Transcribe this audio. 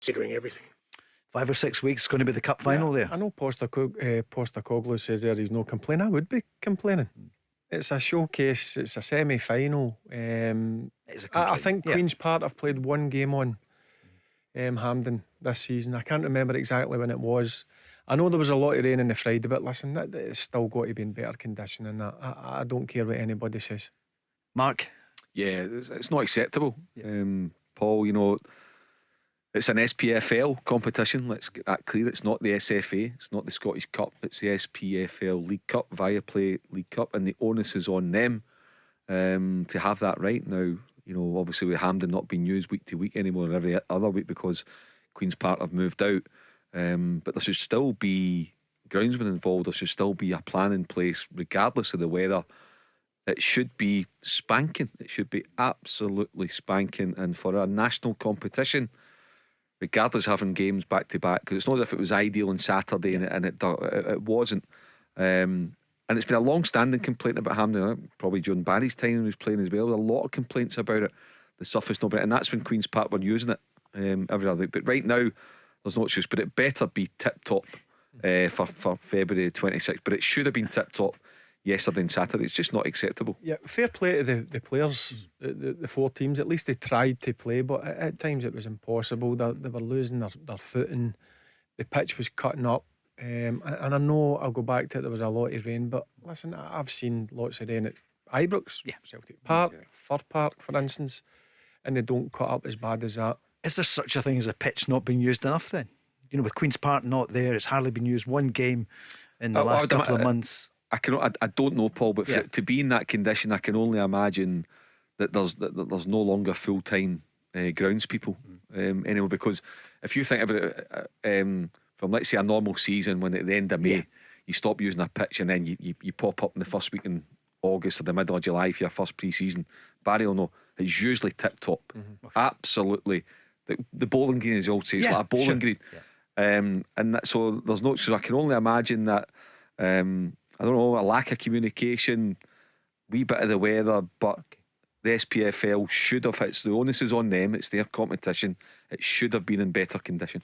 considering everything. 5 or 6 weeks going to be the cup final there. I know Postecoglou says there he's no complaining. I would be complaining. It's a showcase. It's a semi-final. I think Queen's Park have played one game on Hampden this season. I can't remember exactly when it was. I know there was a lot of rain on the Friday, but listen, it's still got to be in better condition than that. I don't care what anybody says. Mark? Yeah, it's not acceptable. Paul, you know, it's an SPFL competition. Let's get that clear. It's not the SFA. It's not the Scottish Cup. It's the SPFL League Cup, Viaplay League Cup, and the onus is on them to have that right. Now, you know, obviously with Hampden not being used week to week anymore, every other week because Queen's Park have moved out. But there should still be groundsmen involved. There should still be a plan in place, regardless of the weather. It should be spanking. It should be absolutely spanking. And for a national competition, regardless of having games back to back, because it's not as if it was ideal on Saturday and it wasn't. And it's been a long-standing complaint about Hampden. Probably John Barry's time when he was playing as well. There were a lot of complaints about it. The surface, nobody, and that's when Queen's Park were using it every other week. But right now, there's no excuse. But it better be tip-top for February 26th. But it should have been tip-top yesterday and Saturday. It's just not acceptable. Yeah, fair play to the players, the four teams. At least they tried to play, but at times it was impossible. They were losing their footing. The pitch was cutting up. And I know I'll go back to it, there was a lot of rain, but listen, I've seen lots of rain at Ibrox, Celtic Park, Fir Park, for instance, and they don't cut up as bad as that. Is there such a thing as a pitch not being used enough then? You know, with Queen's Park not there, it's hardly been used one game in the last couple of months. I don't know, Paul, but for it to be in that condition, I can only imagine that there's no longer full-time groundspeople anymore. Because if you think about it, from let's say a normal season, when at the end of May you stop using a pitch and then you pop up in the first week in August or the middle of July for your first pre-season, Barry will know it's usually tip-top. Absolutely. The bowling green, as you all say, it's like a bowling green. And so there's no, so I can only imagine that I don't know, a lack of communication, wee bit of the weather, but the SPFL should have, it's the onus is on them, it's their competition, it should have been in better condition.